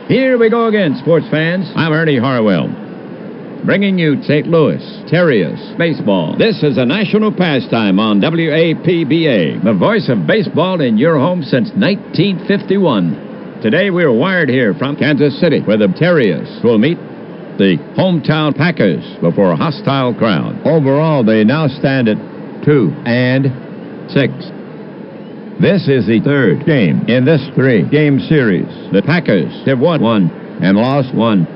Here we go again, sports fans. I'm Ernie Harwell, bringing you St. Louis Terriers baseball. This is a national pastime on WAPBA, the voice of baseball in your home since 1951. Today we are wired here from Kansas City, where the Terriers will meet the hometown Packers before a hostile crowd. Overall, they now stand at 2-6. This is the third game in this three-game series. The Packers have won one and lost one.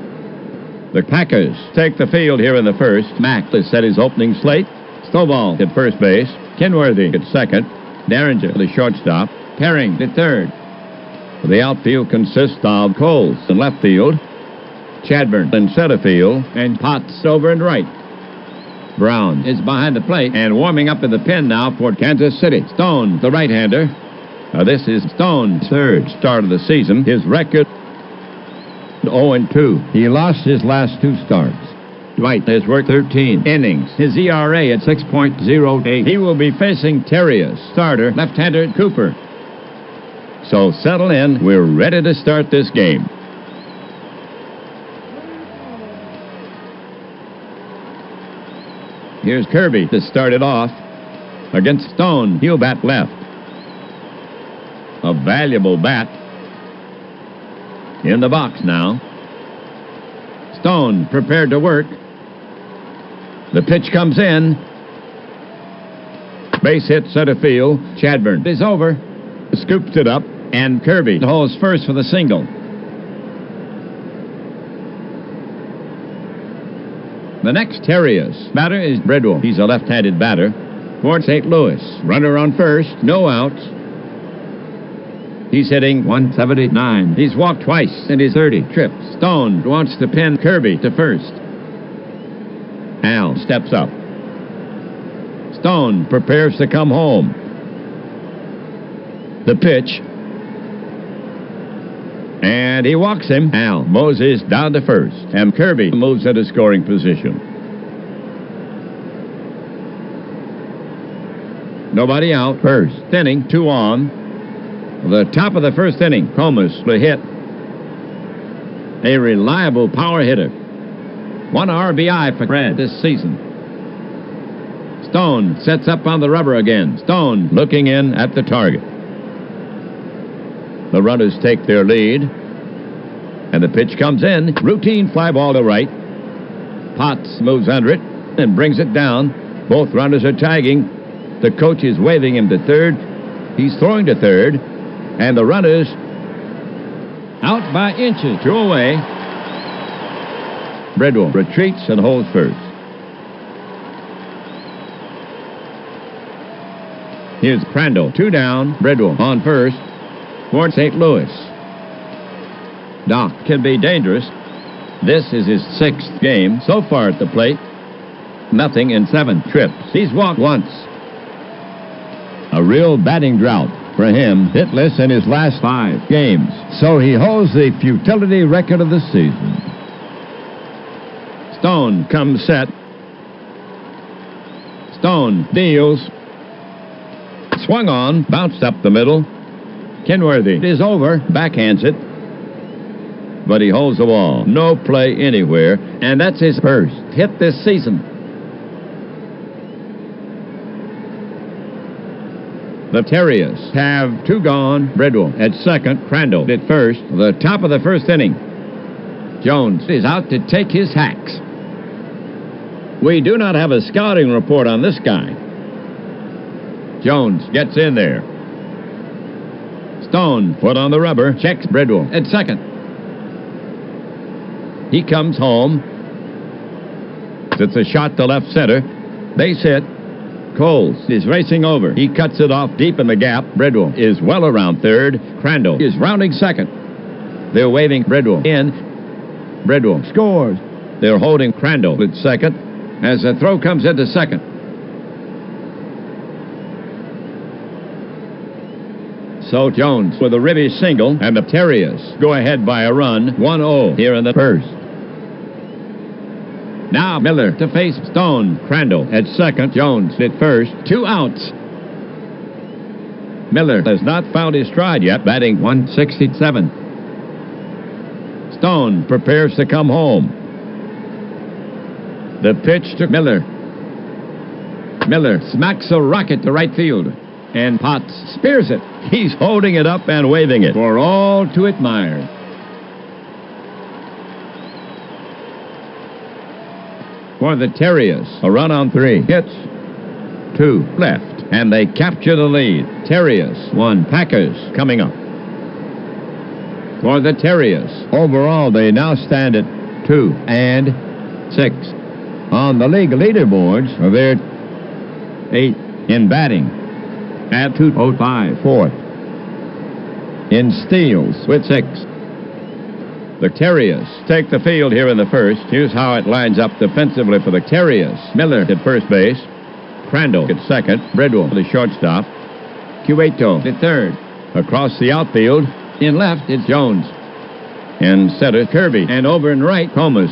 The Packers take the field here in the first. Mack has set his opening slate. Stovall at first base. Kenworthy at second. Derringer, the shortstop. Herring at third. The outfield consists of Coles in left field, Chadburn in center field, and Potts over and right. Brown is behind the plate and warming up in the pen now for Kansas City. Stone, the right-hander. This is Stone's third start of the season. His record 0-2. He lost his last two starts. Dwight has worked 13 innings. His ERA at 6.08. He will be facing Terriers starter, left-hander Cooper. So settle in. We're ready to start this game. Here's Kirby to start it off against Stone. He'll bat left. A valuable bat. In the box now. Stone prepared to work. The pitch comes in. Base hit center field. Chadburn is over. Scoops it up. And Kirby holds first for the single. The next Terriers batter is Bridwell. He's a left-handed batter for St. Louis. Runner on first, no outs. He's hitting 179. He's walked twice in his 30 trips. Stone wants to pin Kirby to first. Al steps up. Stone prepares to come home. The pitch. And he walks him. Al Moses down to first. And Kirby moves into scoring position. Nobody out. First inning, 2 on. The top of the first inning, Comas the hit. A reliable power hitter. 1 RBI for Fred this season. Stone sets up on the rubber again. Stone looking in at the target. The runners take their lead. And the pitch comes in. Routine fly ball to right. Potts moves under it and brings it down. Both runners are tagging. The coach is waving him to third. He's throwing to third. And the runners out by inches. 2 away. Bridwell retreats and holds first. Here's Crandall. 2 down. Bridwell on first for St. Louis. Doc can be dangerous. This is his 6th game so far at the plate. Nothing in 7 trips. He's walked once. A real batting drought for him. Hitless in his last 5 games. So he holds the futility record of the season. Stone comes set. Stone deals. Swung on. Bounced up the middle. Kenworthy is over. Backhands it. But he holds the ball. No play anywhere. And that's his first hit this season. The Terriers have 2 gone. Bridwell at second. Crandall at first. The top of the first inning. Jones is out to take his hacks. We do not have a scouting report on this guy. Jones gets in there. Stone put on the rubber. Checks Bridwell at second. He comes home. It's a shot to left center. Base hit. Coles is racing over. He cuts it off deep in the gap. Bridwell is well around third. Crandall is rounding second. They're waving Bridwell in. Bridwell scores. They're holding Crandall at second as the throw comes into second. So Jones with a ribby single, and the Terriers go ahead by a run, 1-0 here in the first. Now Miller to face Stone. Crandall at second. Jones at first. 2 outs. Miller has not found his stride yet, batting 167. Stone prepares to come home. The pitch to Miller. Miller smacks a rocket to right field. And Potts spears it. He's holding it up and waving it for all to admire. For the Terriers, a run on 3. Hits. 2 left. And they capture the lead. Terriers 1. Packers coming up. For the Terriers. Overall, they now stand at 2 and 6. On the league leaderboards, they're 8 in batting at 205. 4th in steals with 6. The Terriers take the field here in the first. Here's how it lines up defensively for the Terriers. Miller at first base. Crandall at second. Bridwell the shortstop. Cueto at third. Across the outfield, in left, it's Jones. In center, Kirby. And over in right, Comas.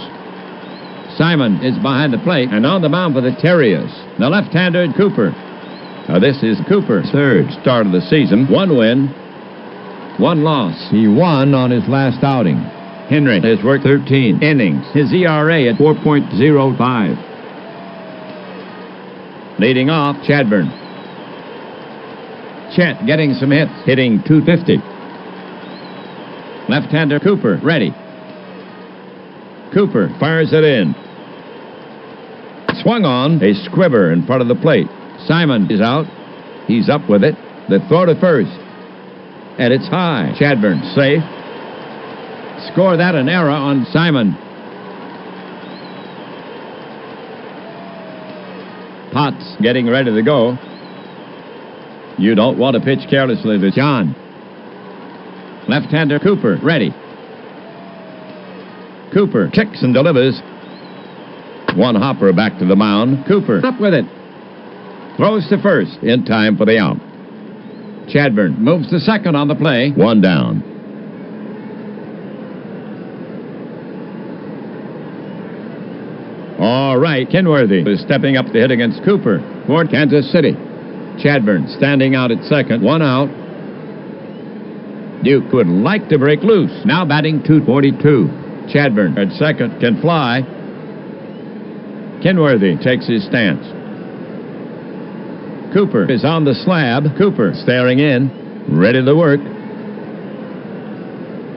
Simon is behind the plate, and on the mound for the Terriers, the left-hander, Cooper. Now this is Cooper's third start of the season. 1 win, 1 loss. He won on his last outing. Henry has worked 13 innings. His ERA at 4.05. Leading off, Chadburn. Chet getting some hits, hitting .250. Left-hander Cooper, ready. Cooper fires it in. Swung on, a squibber in front of the plate. Simon is out. He's up with it. The throw to first. And it's high. Chadburn safe. Score that an error on Simon. Potts getting ready to go. You don't want to pitch carelessly to John. Left-hander Cooper, ready. Cooper kicks and delivers. 1 hopper back to the mound. Cooper up with it. Throws to first in time for the out. Chadburn moves to second on the play. 1 down. All right, Kenworthy is stepping up to hit against Cooper for Kansas City. Chadburn standing out at second. 1 out. Duke would like to break loose. Now batting .242. Chadburn at second can fly. Kenworthy takes his stance. Cooper is on the slab. Cooper staring in, ready to work.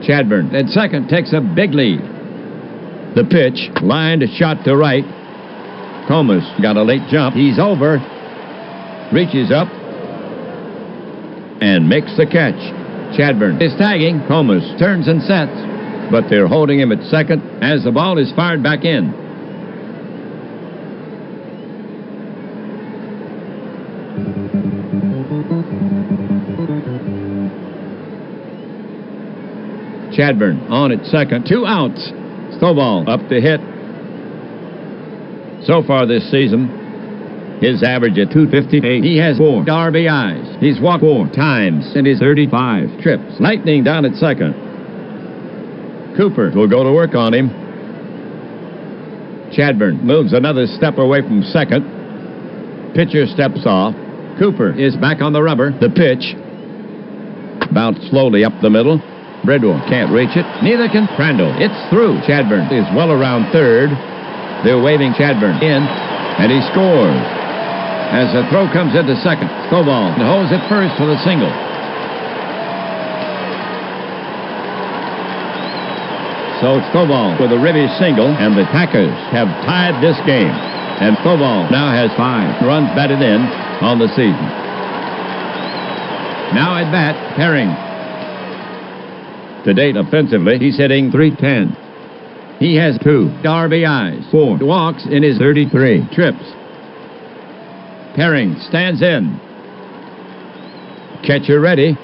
Chadburn at second takes a big lead. The pitch, lined a shot to right. Comas got a late jump. He's over. Reaches up and makes the catch. Chadburn is tagging. Comas turns and sets, but they're holding him at second as the ball is fired back in. Chadburn on at second. 2 outs. Stovall up to hit. So far this season, his average at .258. He has 4 RBIs. He's walked 4 times in his 35 trips. Lightning down at second. Cooper will go to work on him. Chadburn moves another step away from second. Pitcher steps off. Cooper is back on the rubber. The pitch. Bounced slowly up the middle. Bridwell can't reach it. Neither can Crandall. It's through. Chadburn is well around third. They're waving Chadburn in, and he scores. As the throw comes into second, Stovall holds it first for the single. So Stovall with a ribby single, and the Packers have tied this game. And Stovall now has 5 runs batted in on the season. Now at bat, Herring. To date, offensively, he's hitting .310. He has 2 RBIs, 4 walks in his 33 trips. Herring stands in. Catcher ready.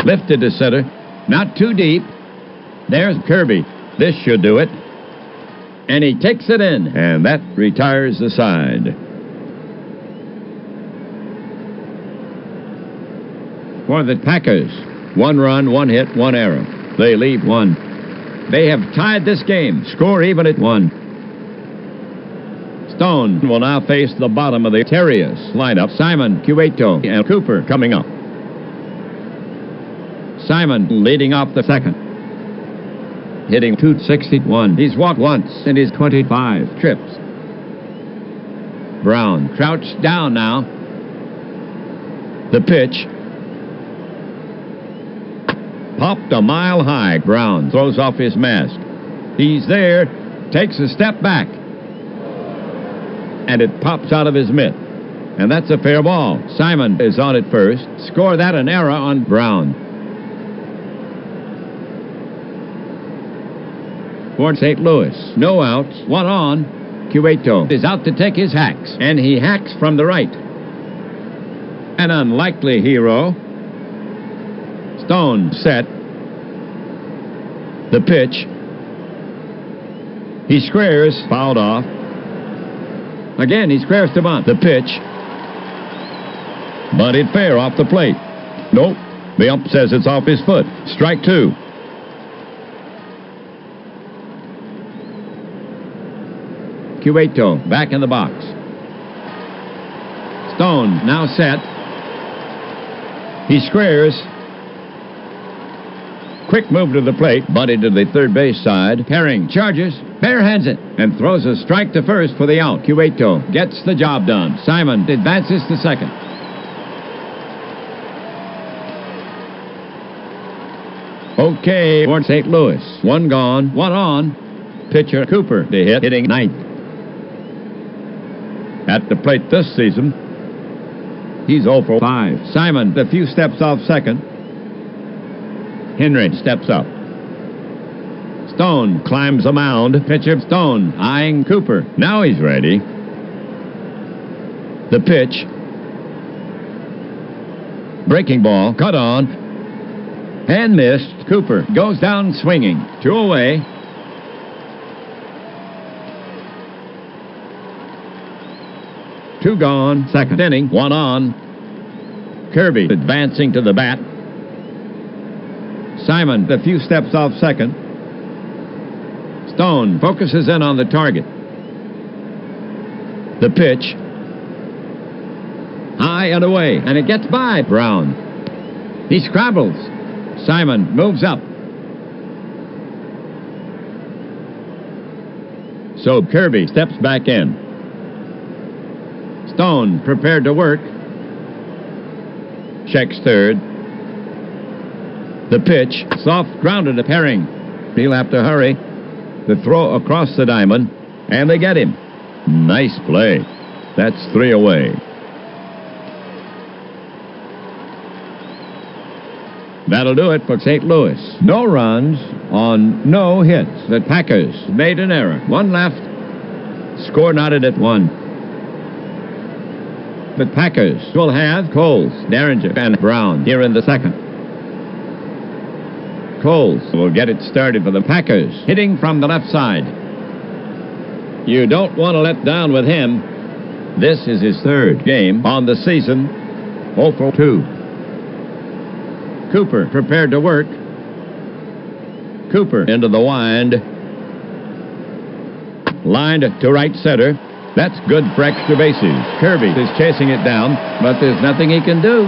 Lifted to center. Not too deep. There's Kirby. This should do it. And he takes it in. And that retires the side. For the Packers, 1 run, 1 hit, 1 error. They leave 1. They have tied this game. Score even at 1. Stone will now face the bottom of the Terriers lineup. Simon, Cueto, and Cooper coming up. Simon leading off the second. Hitting .261. He's walked once in his 25 trips. Brown crouched down now. The pitch. Popped a mile high. Brown throws off his mask. He's there. Takes a step back. And it pops out of his mitt. And that's a fair ball. Simon is on at first. Score that an error on Brown. For St. Louis, no outs, one on. Cueto is out to take his hacks, and he hacks from the right. An unlikely hero. Stone set. The pitch. He squares, fouled off. Again, he squares to bunt. The pitch. Bunted fair off the plate. Nope. The ump says it's off his foot. Strike two. Cueto back in the box. Stone now set. He squares. Quick move to the plate. Bunted to the third base side. Herring charges. Barehands it and throws a strike to first for the out. Cueto gets the job done. Simon advances to second. Okay, for St. Louis. One gone, one on. Pitcher Cooper to hit, hitting ninth. At the plate this season, he's 0 for 5. Simon a few steps off second. Henry steps up. Stone climbs a mound. Pitcher Stone eyeing Cooper. Now he's ready. The pitch. Breaking ball, cut on. And missed. Cooper goes down swinging. 2 away. Two gone. Second inning. One on. Kirby advancing to the bat. Simon a few steps off second. Stone focuses in on the target. The pitch. High and away. And it gets by Brown. He scrabbles. Simon moves up. So Kirby steps back in. Stone prepared to work. Checks third. The pitch. Soft grounded to Herring. He'll have to hurry. The throw across the diamond. And they get him. Nice play. That's 3 away. That'll do it for St. Louis. No runs on no hits. The Packers made an error. One left. Score knotted at 1. The Packers will have Coles, Derringer, and Brown here in the second. Coles will get it started for the Packers, hitting from the left side. You don't want to let down with him. This is his third game on the season. 0 for 2. Cooper prepared to work. Cooper into the wind. Lined to right center. That's good for extra bases. Kirby is chasing it down, but there's nothing he can do.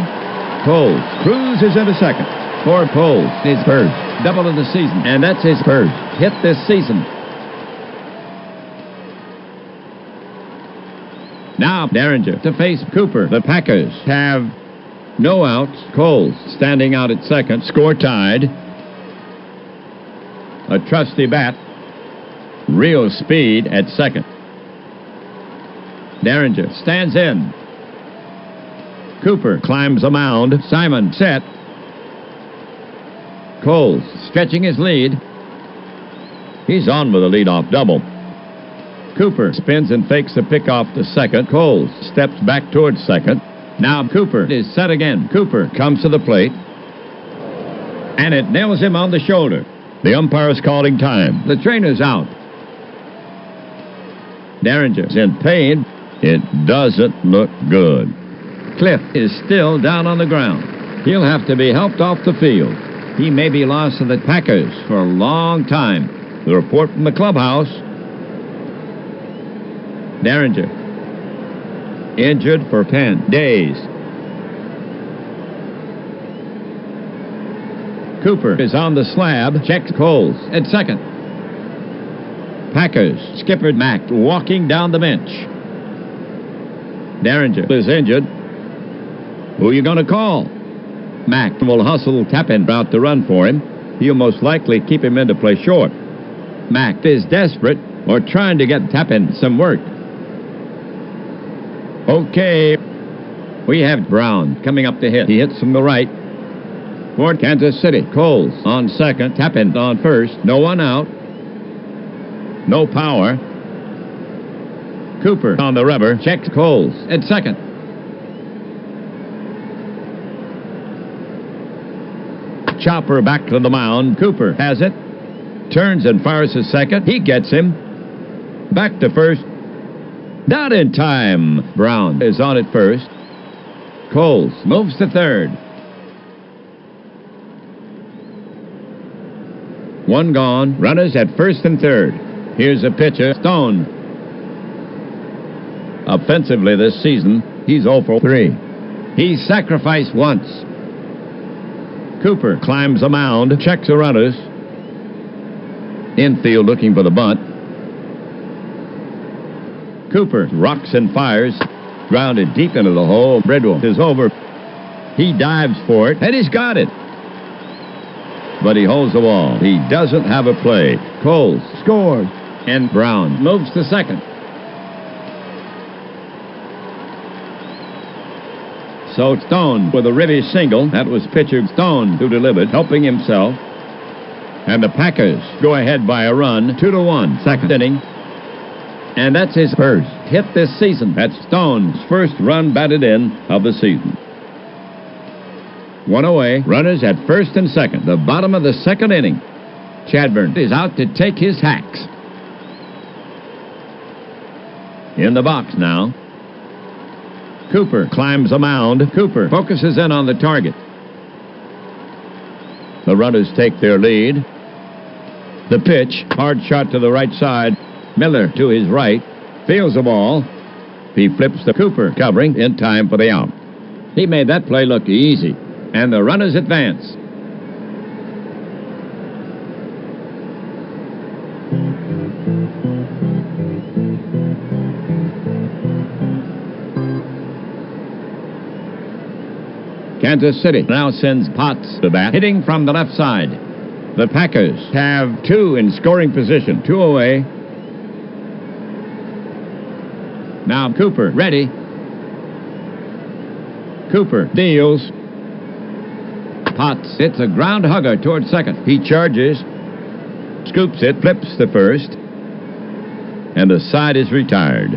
Coles cruises into second. For Coles, his first double of the season, and that's his first hit this season. Now Derringer to face Cooper. The Packers have no outs. Coles standing out at second. Score tied. A trusty bat. Real speed at second. Derringer stands in. Cooper climbs a mound. Simon set. Coles stretching his lead. He's on with a leadoff double. Cooper spins and fakes a pickoff to second. Coles steps back towards second. Now Cooper is set again. Cooper comes to the plate. And it nails him on the shoulder. The umpire is calling time. The trainer's out. Derringer's in pain. It doesn't look good. Cliff is still down on the ground. He'll have to be helped off the field. He may be lost to the Packers for a long time. The report from the clubhouse. Derringer injured for 10 days. Cooper is on the slab. Checks Coles at second. Packers skipper Mack walking down the bench. Derringer is injured. Who are you going to call? Mack will hustle Tappan out to run for him. He'll most likely keep him in to play short. Mack is desperate or trying to get Tappan some work. Okay. We have Brown coming up to hit. He hits from the right. For Kansas City, Coles on second. Tappan on first. No one out. No power. Cooper on the rubber. Checks Coles at second. Chopper back to the mound. Cooper has it. Turns and fires a second. He gets him. Back to first. Not in time. Brown is on at first. Coles moves to third. One gone. Runners at first and third. Here's a pitcher. Stone. Offensively this season, he's 0 for 3. He's sacrificed once. Cooper climbs the mound. Checks the runners. Infield looking for the bunt. Cooper rocks and fires. Grounded deep into the hole. Bridwell is over. He dives for it, and he's got it. But he holds the ball. He doesn't have a play. Coles scores, and Brown moves to second. So Stone with a ribby single. That was pitcher Stone who delivered, helping himself. And the Packers go ahead by a run, 2-1, second inning. And that's his first hit this season. That's Stone's first run batted in of the season. One away, runners at first and second, the bottom of the second inning. Chadburn is out to take his hacks. In the box now. Cooper climbs the mound. Cooper focuses in on the target. The runners take their lead. The pitch, hard shot to the right side. Miller to his right, fields the ball. He flips to Cooper, covering in time for the out. He made that play look easy, and the runners advance. Kansas City now sends Potts to bat, hitting from the left side. The Packers have 2 in scoring position, 2 away. Now Cooper, ready. Cooper deals. Potts hits a ground hugger toward second. He charges, scoops it, flips to first, and the side is retired.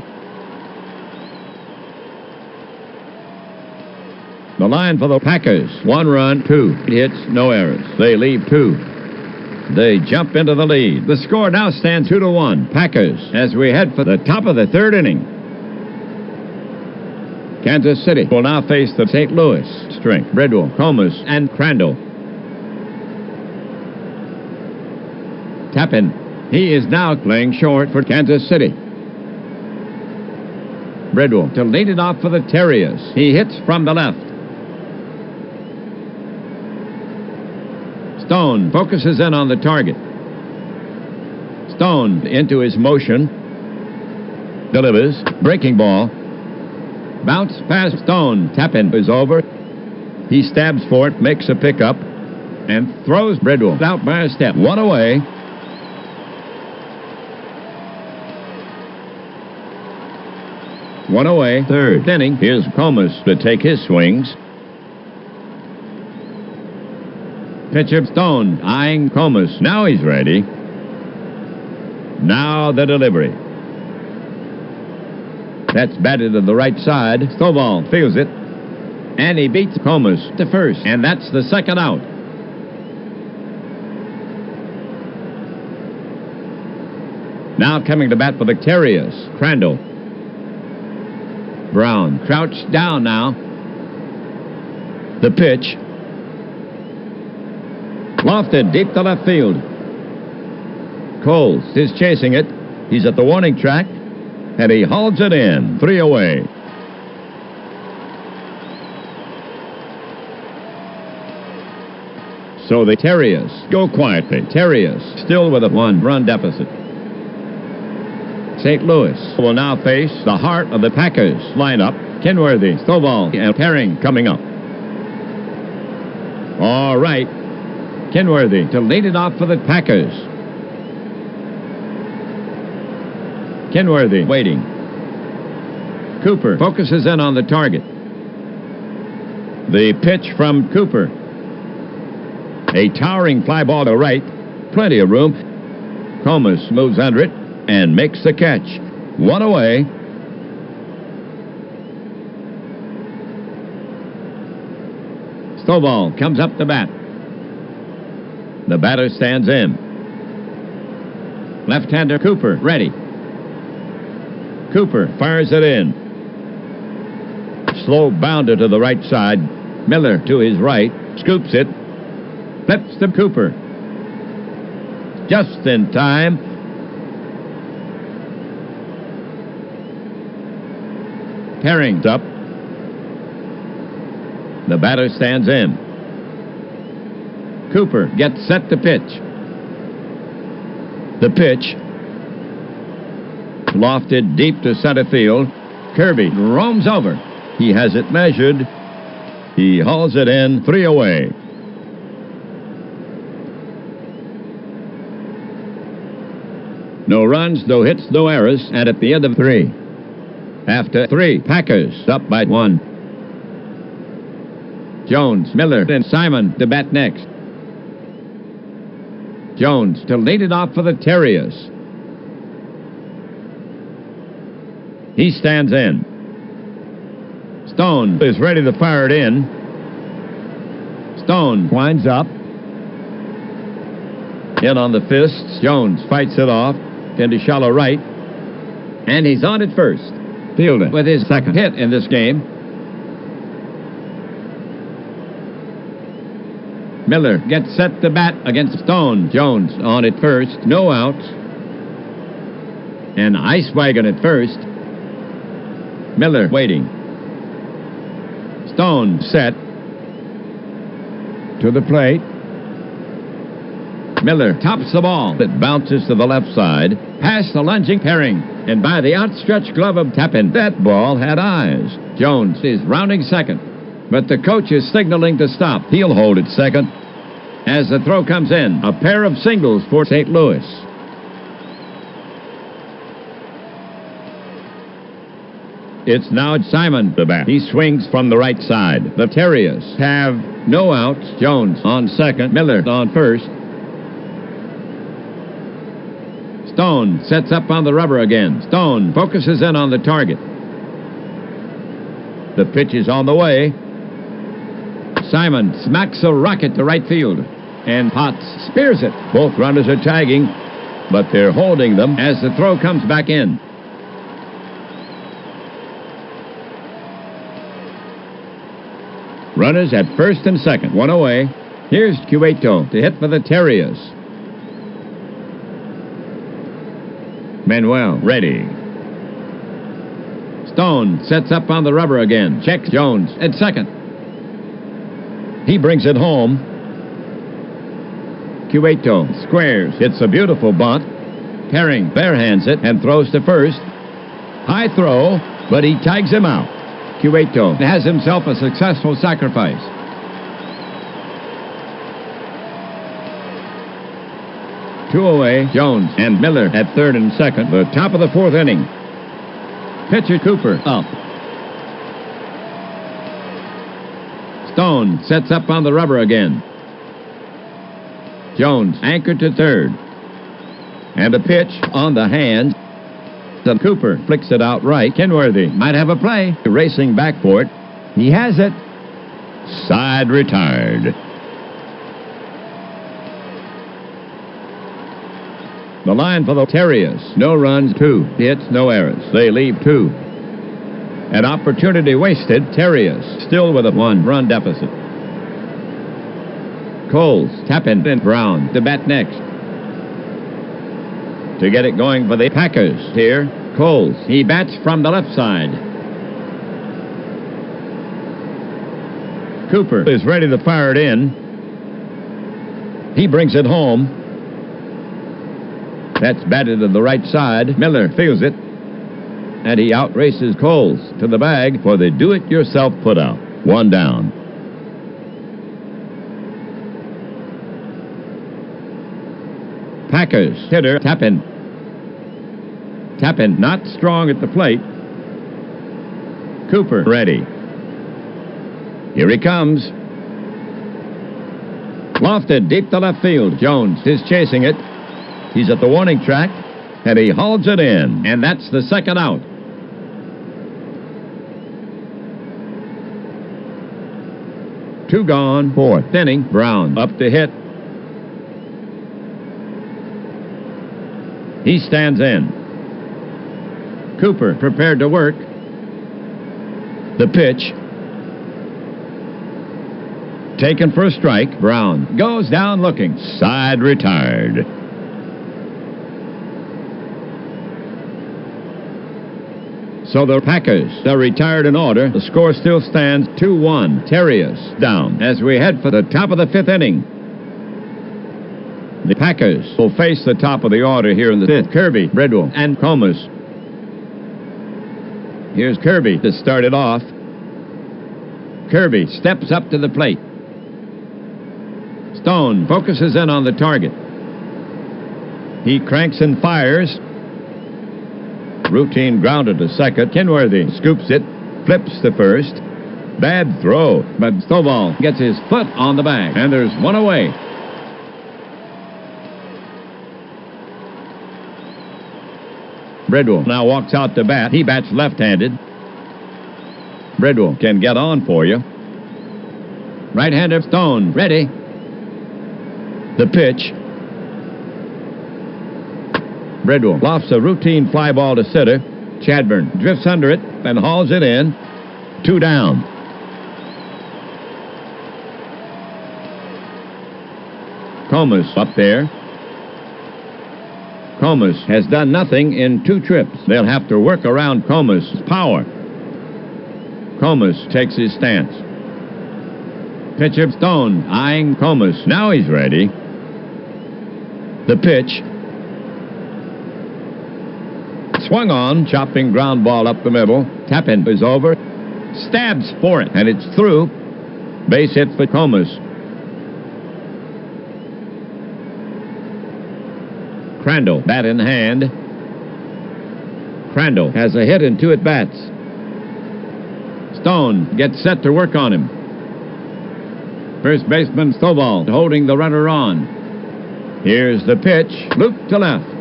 The line for the Packers, 1 run, 2 hits, no errors. They leave 2. They jump into the lead. The score now stands 2-1. Packers as we head for the top of the third inning. Kansas City will now face the St. Louis strength. Bridwell, Comas, and Crandall. Tappan. He is now playing short for Kansas City. Bridwell to lead it off for the Terriers. He hits from the left. Stone focuses in on the target. Stone into his motion. Delivers. Breaking ball. Bounce past Stone. Tappan is over. He stabs for it, makes a pickup, and throws Bridwell out by a step. 1 away. One away. Third inning. Here's Comas to take his swings. Pitcher Stone eyeing Comas. Now he's ready. Now the delivery. That's batted to the right side. Stovall fields it. And he beats Comas to first. And that's the second out. Now coming to bat for the Terriers, Crandall. Brown crouched down now. The pitch. Lofted deep to left field. Coles is chasing it. He's at the warning track, and he hauls it in. 3 away. So the Terriers go quietly. Terriers still with a 1-run deficit. St. Louis will now face the heart of the Packers lineup. Kenworthy, Stovall, and Herring coming up. All right. Kenworthy to lead it off for the Packers. Kenworthy waiting. Cooper focuses in on the target. The pitch from Cooper. A towering fly ball to right. Plenty of room. Comas moves under it and makes the catch. One away. Stovall comes up to bat. The batter stands in. Left-hander Cooper ready. Cooper fires it in. Slow bounder to the right side. Miller to his right. Scoops it. Flips to Cooper. Just in time. Herring's up. The batter stands in. Cooper gets set to pitch. The pitch. Lofted deep to center field. Kirby roams over. He has it measured. He hauls it in. 3 away. No runs, no hits, no errors, and at the end of 3. After 3, Packers up by 1. Jones, Miller, and Simon to bat next. Jones to lead it off for the Terriers. He stands in. Stone is ready to fire it in. Stone winds up. In on the fists. Jones fights it off into shallow right. And he's on at first. Fielding with his second hit in this game. Miller gets set to bat against Stone. Jones on at first. No outs. And Ice Wagon at first. Miller waiting. Stone set. To the plate. Miller tops the ball. It bounces to the left side. Past the lunging Herring. And by the outstretched glove of Tappan, that ball had eyes. Jones is rounding second. But the coach is signaling to stop. He'll hold it second. As the throw comes in, a pair of singles for St. Louis. It's now Simon the bat. He swings from the right side. The Terriers have no outs. Jones on second. Miller on first. Stone sets up on the rubber again. Stone focuses in on the target. The pitch is on the way. Simon smacks a rocket to right field. And Potts spears it. Both runners are tagging, but they're holding them as the throw comes back in. Runners at first and second. 1 away. Here's Cueto to hit for the Terriers. Manuel ready. Stone sets up on the rubber again. Checks Jones at second. He brings it home. Cueto squares. It's a beautiful bunt. Herring barehands it and throws to first. High throw, but he tags him out. Cueto has himself a successful sacrifice. Two away. Jones and Miller at third and second. The top of the 4th inning. Pitcher Cooper up. Stone sets up on the rubber again. Jones anchored to third. And a pitch on the hand. The Cooper flicks it out right. Kenworthy might have a play. Racing back for it. He has it. Side retired. The line for the Terriers. No runs, 2 hits, no errors. They leave 2. An opportunity wasted. Terriers still with a 1-run deficit. Coles, Tappan, and Brown to bat next. To get it going for the Packers here, Coles. He bats from the left side. Cooper is ready to fire it in. He brings it home. That's batted to the right side. Miller fields it. And he outraces Coles to the bag for the do-it-yourself put-out. 1 down. Packers hitter Tappan. Tappan not strong at the plate. Cooper ready. Here he comes. Lofted deep to left field. Jones is chasing it. He's at the warning track, and he hauls it in. And that's the second out. Two gone, fourth inning. Brown up to hit. He stands in. Cooper prepared to work. The pitch. Taken for a strike. Brown goes down looking. Side retired. So the Packers are retired in order. The score still stands 2-1. Terriers down as we head for the top of the 5th inning. The Packers will face the top of the order here in the 5th. Kirby, Bridwell, and Comas. Here's Kirby to start it off. Kirby steps up to the plate. Stone focuses in on the target. He cranks and fires. Routine grounder to second. Kenworthy scoops it, flips to first. Bad throw, but Stovall gets his foot on the bag, and there's one away. Bridwell now walks out to bat. He bats left-handed. Bridwell can get on for you. Right-hander Stone ready. The pitch. Bridwell lofts a routine fly ball to center. Chadburn drifts under it and hauls it in. 2 down. Comas up there. Comas has done nothing in 2 trips. They'll have to work around Comas' power. Comas takes his stance. Pitch of Stone eyeing Comas. Now he's ready. The pitch. Swung on, chopping ground ball up the middle. Tappan is over. Stabs for it, and it's through. Base hit for Comas. Crandall, bat in hand. Crandall has a hit and 2 at-bats. Stone gets set to work on him. First baseman Stovall holding the runner on. Here's the pitch. Loop to left.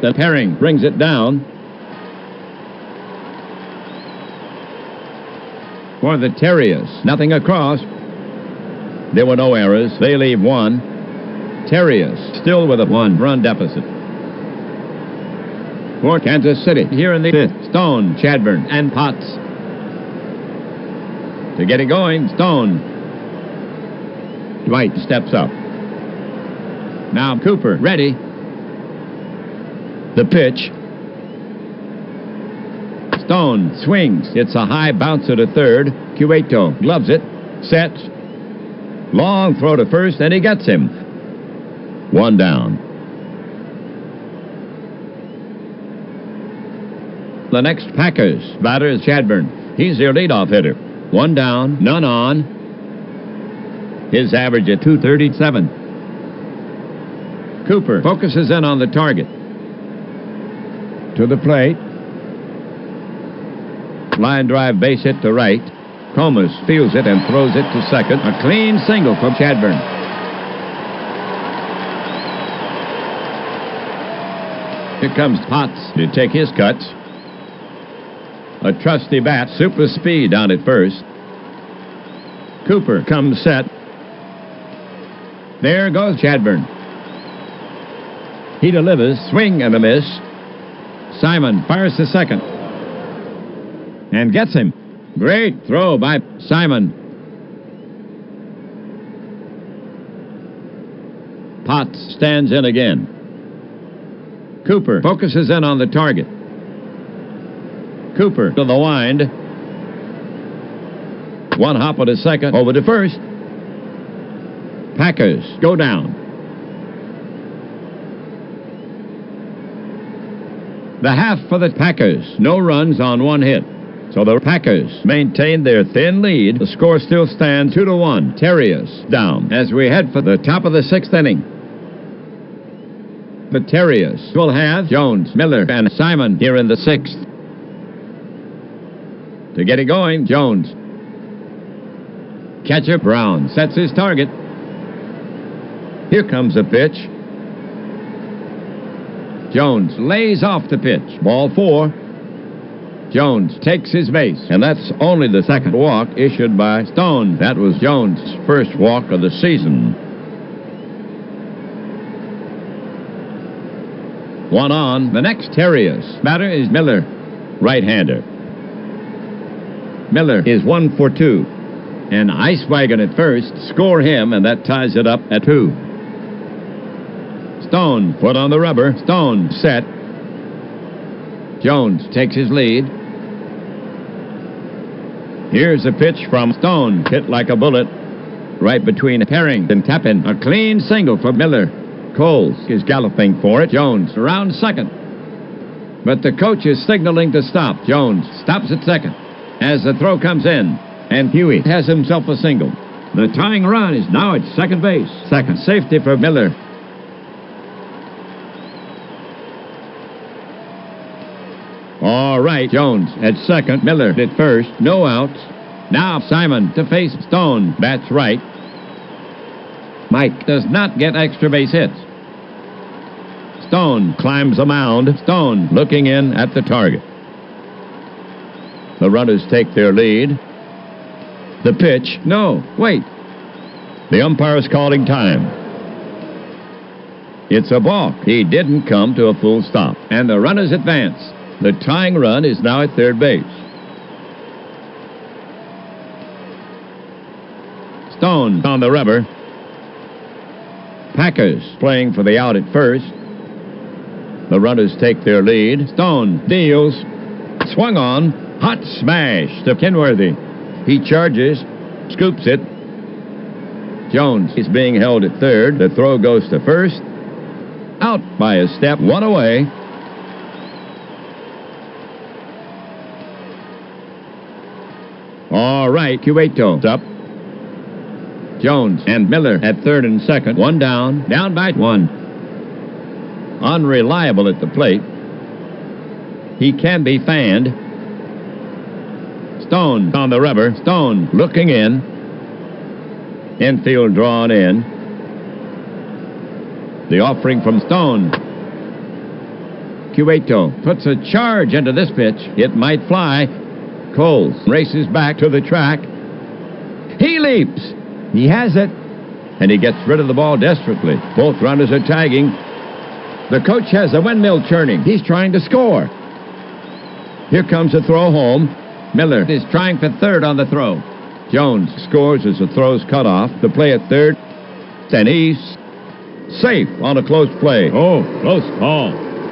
The Herring brings it down. For the Terriers, nothing across. There were no errors. They leave 1. Terriers still with a 1-run deficit. For Kansas City, here in the 5th, Stone, Chadburn, and Potts. To get it going, Stone. Dwight steps up. Now Cooper, ready. The pitch. Stone swings. It's a high bouncer to third. Cueto gloves it. Sets. Long throw to first, and he gets him. 1 down. The next Packers batter is Chadburn. He's their leadoff hitter. 1 down, none on. His average at .237. Cooper focuses in on the target. To the plate. Line drive base hit to right. Comas fields it and throws it to second. A clean single from Chadburn. Here comes Potts to take his cuts. A trusty bat, super speed down at first. Cooper comes set. There goes Chadburn. He delivers, swing and a miss. Simon fires to second. And gets him. Great throw by Simon. Potts stands in again. Cooper focuses in on the target. Cooper to the wind. 1 hop to second, over to first. Packers go down. The half for the Packers. No runs on one hit. So the Packers maintain their thin lead. The score still stands 2-1. Terriers down as we head for the top of the 6th inning. The Terriers will have Jones, Miller, and Simon here in the 6th. To get it going, Jones. Catcher Brown sets his target. Here comes a pitch. Jones lays off the pitch. Ball 4. Jones takes his base, and that's only the 2nd walk issued by Stone. That was Jones' first walk of the season. 1 on. The next Terriers batter is Miller, right-hander. Miller is 1 for 2. And Ice Wagon at first. Score him, and that ties it up at 2. Stone, foot on the rubber. Stone, set. Jones takes his lead. Here's a pitch from Stone. Hit like a bullet. Right between Herring and Tappan. A clean single for Miller. Coles is galloping for it. Jones around second. But the coach is signaling to stop. Jones stops at second as the throw comes in. And Huey has himself a single. The tying run is now at second base. Second safety for Miller. All right, Jones at second. Miller at first. No outs. Now Simon to face Stone. Bats right. Mike does not get extra base hits. Stone climbs the mound. Stone looking in at the target. The runners take their lead. The pitch. No, wait. The umpire is calling time. It's a balk. He didn't come to a full stop. And the runners advance. The tying run is now at third base. Stone on the rubber. Packers playing for the out at first. The runners take their lead. Stone deals. Swung on. Hot smash to Kenworthy. He charges. Scoops it. Jones is being held at third. The throw goes to first. Out by a step. 1 away. All right, Cueto's up. Jones and Miller at third and second. 1 down. Down by 1. Unreliable at the plate. He can be fanned. Stone on the rubber. Stone looking in. Infield drawn in. The offering from Stone. Cueto puts a charge into this pitch. It might fly. Coles races back to the track. He leaps. He has it. And he gets rid of the ball desperately. Both runners are tagging. The coach has a windmill churning. He's trying to score. Here comes a throw home. Miller is trying for third on the throw. Jones scores as the throw's cut off. The play at third. And he's safe on a close play. Oh, close call.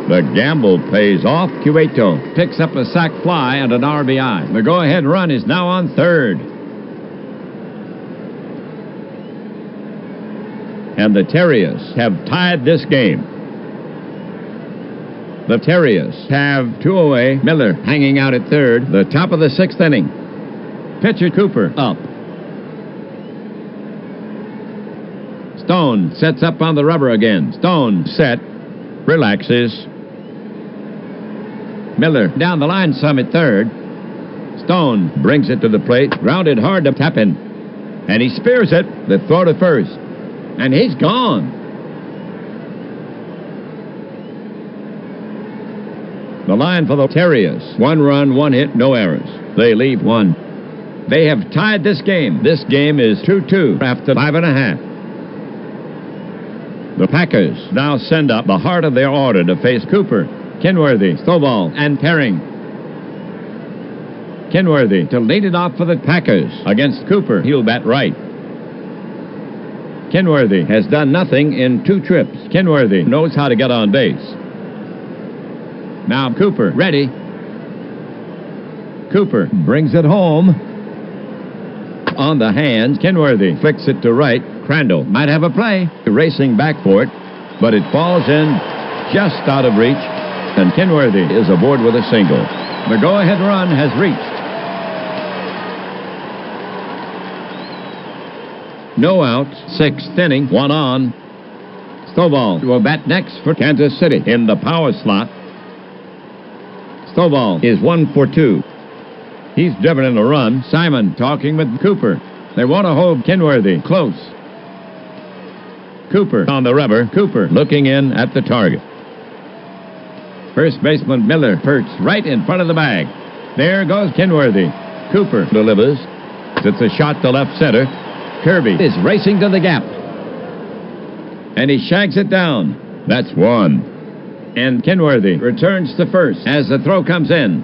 The gamble pays off. Cueto picks up a sac fly and an RBI. The go-ahead run is now on third. And the Terriers have tied this game. The Terriers have 2 away. Miller hanging out at third. The top of the 6th inning. Pitcher Cooper up. Stone sets up on the rubber again. Stone set. Relaxes. Miller down the line some at third. Stone brings it to the plate. Grounded hard to Tappan. And he spears it. The throw to first. And he's gone. The line for the Terriers. 1 run, 1 hit, no errors. They leave 1. They have tied this game. This game is 2-2 after 5.5. The Packers now send up the heart of their order to face Cooper, Kenworthy, Stovall, and Herring. Kenworthy to lead it off for the Packers against Cooper. He'll bat right. Kenworthy has done nothing in 2 trips. Kenworthy knows how to get on base. Now Cooper ready. Cooper brings it home. On the hands, Kenworthy flicks it to right. Crandall might have a play. Racing back for it, but it falls in just out of reach, and Kenworthy is aboard with a single. The go-ahead run has reached. No outs, sixth inning, one on. Stovall will bat next for Kansas City in the power slot. Stovall is 1 for 2. He's driven in a run. Simon talking with Cooper. They want to hold Kenworthy close. Cooper on the rubber. Cooper looking in at the target. First baseman Miller perched right in front of the bag. There goes Kenworthy. Cooper delivers. It's a shot to left center. Kirby is racing to the gap. And he shags it down. That's one. And Kenworthy returns to first as the throw comes in.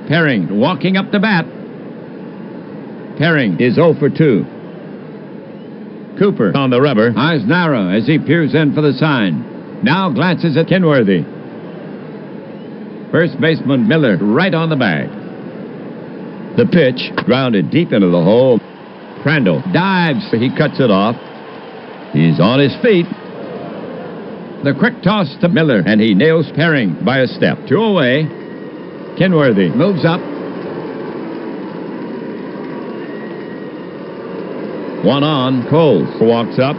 Perring walking up the bat. Perring is 0 for 2. Cooper on the rubber. Eyes narrow as he peers in for the sign. Now glances at Kenworthy. First baseman Miller right on the bag. The pitch grounded deep into the hole. Crandall dives. He cuts it off. He's on his feet. The quick toss to Miller, and he nails Perring by a step. 2 away. Kenworthy moves up. 1 on. Coles walks up.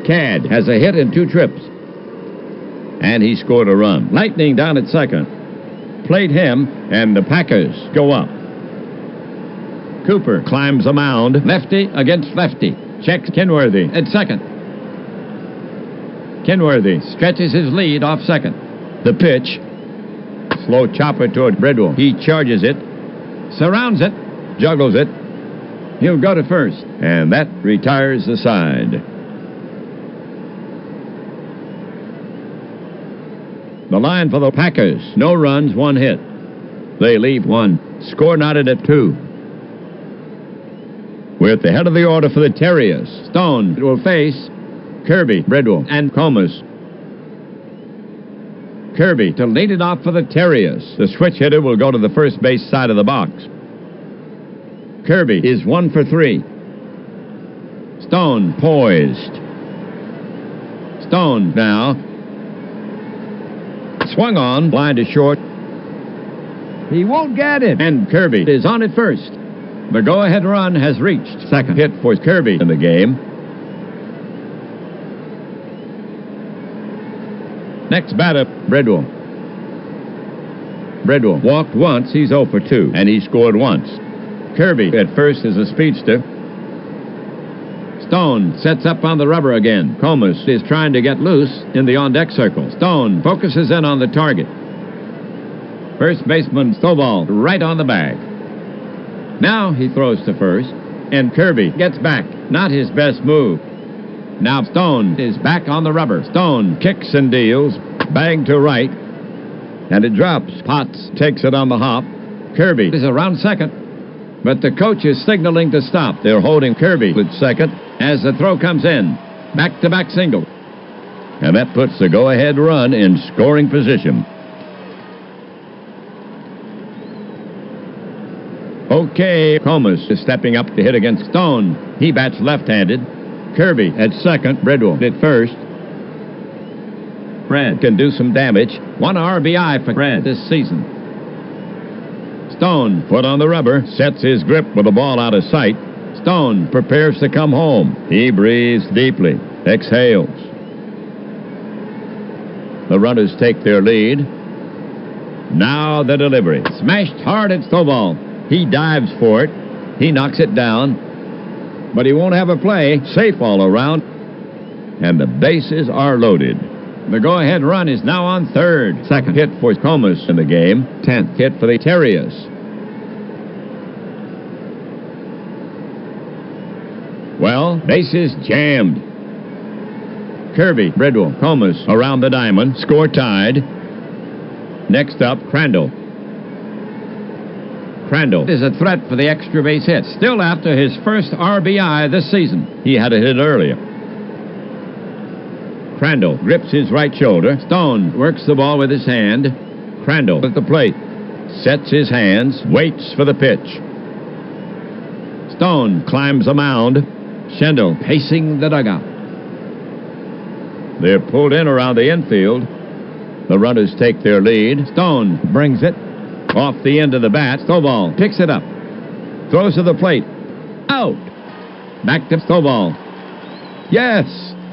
Cadd has a hit in 2 trips. And he scored a run. Lightning down at second. Played him, and the Packers go up. Cooper climbs a mound. Lefty against lefty. Checks Kenworthy at second. Kenworthy stretches his lead off second. The pitch. Slow chopper toward Bridwell. He charges it. Surrounds it. Juggles it. He'll go to first. And that retires the side. The line for the Packers. No runs, 1 hit. They leave 1. Score knotted at 2. We're at the head of the order for the Terriers. Stone will face Kirby, Bridwell, and Comas. Kirby to lead it off for the Terriers. The switch hitter will go to the first base side of the box. Kirby is 1 for 3. Stone poised. Stone now. Swung on, blind to short. He won't get it. And Kirby is on at first. The go-ahead run has reached second. Hit for Kirby in the game. Next batter, Bridwell. Bridwell walked once. He's 0 for 2. And he scored once. Kirby at first is a speedster. Stone sets up on the rubber again. Comas is trying to get loose in the on-deck circle. Stone focuses in on the target. First baseman Stovall right on the bag. Now he throws to first, and Kirby gets back. Not his best move. Now Stone is back on the rubber. Stone kicks and deals. Bag to right, and it drops. Potts takes it on the hop. Kirby is around second, but the coach is signaling to stop. They're holding Kirby at second as the throw comes in. Back-to-back single. And that puts the go-ahead run in scoring position. Okay, Comas is stepping up to hit against Stone. He bats left-handed. Kirby at second. Bridwell at first. Fred can do some damage. 1 RBI for Fred this season. Stone, foot on the rubber, sets his grip with the ball out of sight. Stone prepares to come home. He breathes deeply, exhales. The runners take their lead. Now the delivery. Smashed hard at Stovall. He dives for it. He knocks it down. But he won't have a play. Safe all around. And the bases are loaded. The go-ahead run is now on third. Second hit for Comas in the game. 10th hit for the Terriers. Well, bases jammed. Kirby, Bridwell, Comas around the diamond. Score tied. Next up, Crandall. Crandall is a threat for the extra base hit. Still after his first RBI this season. He had a hit earlier. Crandall grips his right shoulder. Stone works the ball with his hand. Crandall at the plate. Sets his hands, waits for the pitch. Stone climbs the mound. Schendel pacing the dugout. They're pulled in around the infield. The runners take their lead. Stone brings it off the end of the bat. Stovall picks it up. Throws to the plate. Out. Back to Stovall. Yes,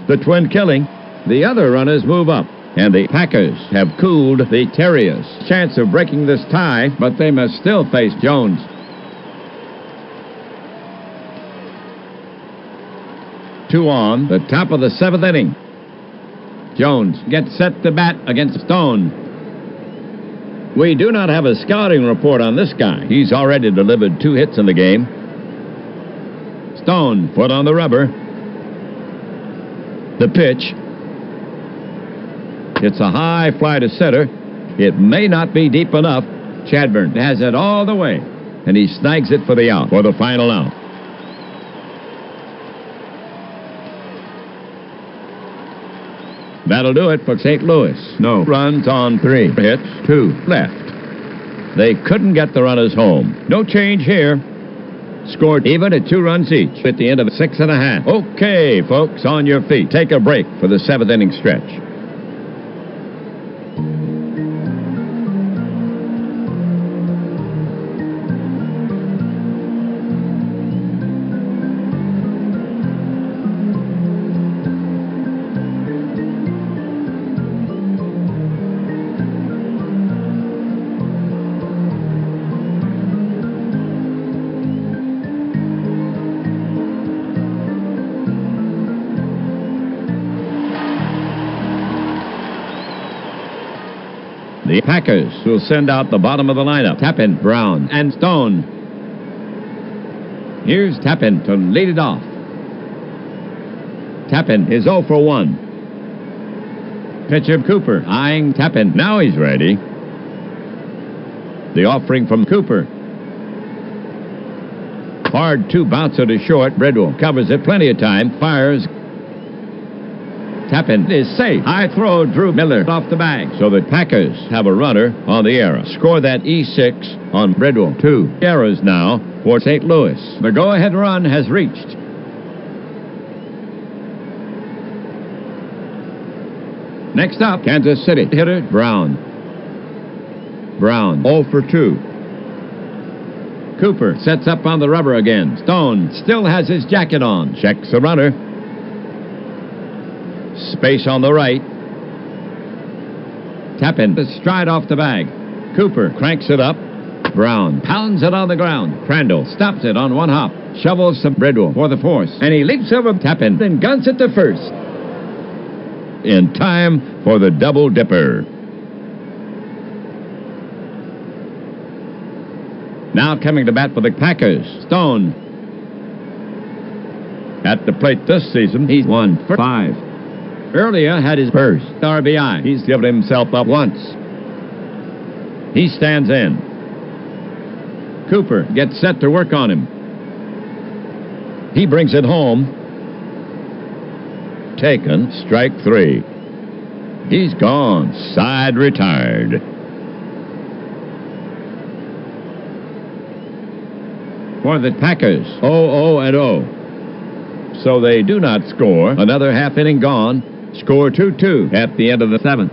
the twin killing. The other runners move up, and the Packers have cooled the Terriers. Chance of breaking this tie, but they must still face Jones. Two on, the top of the seventh inning. Jones gets set to bat against Stone. We do not have a scouting report on this guy. He's already delivered 2 hits in the game. Stone, foot on the rubber. The pitch. It's a high fly to center. It may not be deep enough. Chadbourne has it all the way, and he snags it for the out, for the final out. That'll do it for St. Louis. No runs on 3 hits, 2 left. They couldn't get the runners home. No change here. Scored even at 2 runs each at the end of the 6 1/2. Okay, folks, on your feet. Take a break for the 7th inning stretch. The Packers will send out the bottom of the lineup. Tappan, Brown, and Stone. Here's Tappan to lead it off. Tappan is 0 for 1. Pitcher Cooper eyeing Tappan. Now he's ready. The offering from Cooper. Hard 2 bouncer to short. Bridwell covers it plenty of time. Fires. Tappan is safe. High throw drew Miller off the bag. So the Packers have a runner on the error. Score that E6 on Bridwell. 2 errors now for St. Louis. The go-ahead run has reached. Next up, Kansas City hitter Brown. Brown 0 for 2. Cooper sets up on the rubber again. Stone still has his jacket on. Checks the runner. Space on the right. Tappan the stride off the bag. Cooper cranks it up. Brown pounds it on the ground. Crandall stops it on 1 hop. Shovels to Bridwell for the force. And he leaps over Tappan, then guns it to first. In time for the double dipper. Now coming to bat for the Packers, Stone. At the plate this season, he's 1 for 5. Earlier had his first RBI. He's given himself up once. He stands in. Cooper gets set to work on him. He brings it home. Taken, strike 3. He's gone. Side retired. For the Packers, 0-0-0. So they do not score. Another half inning gone. Score 2-2 at the end of the 7th.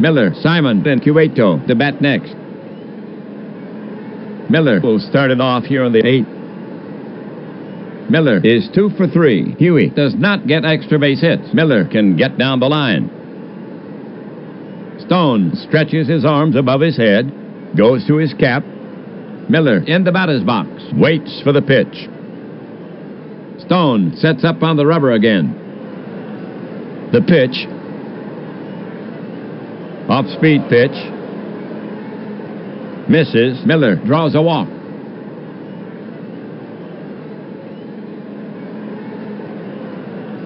Miller, Simon, then Cueto to bat next. Miller will start it off here on the 8th. Miller is 2 for 3. Huey does not get extra base hits. Miller can get down the line. Stone stretches his arms above his head, goes to his cap. Miller in the batter's box, waits for the pitch. Stone sets up on the rubber again. The pitch. Off-speed pitch. Misses. Miller draws a walk.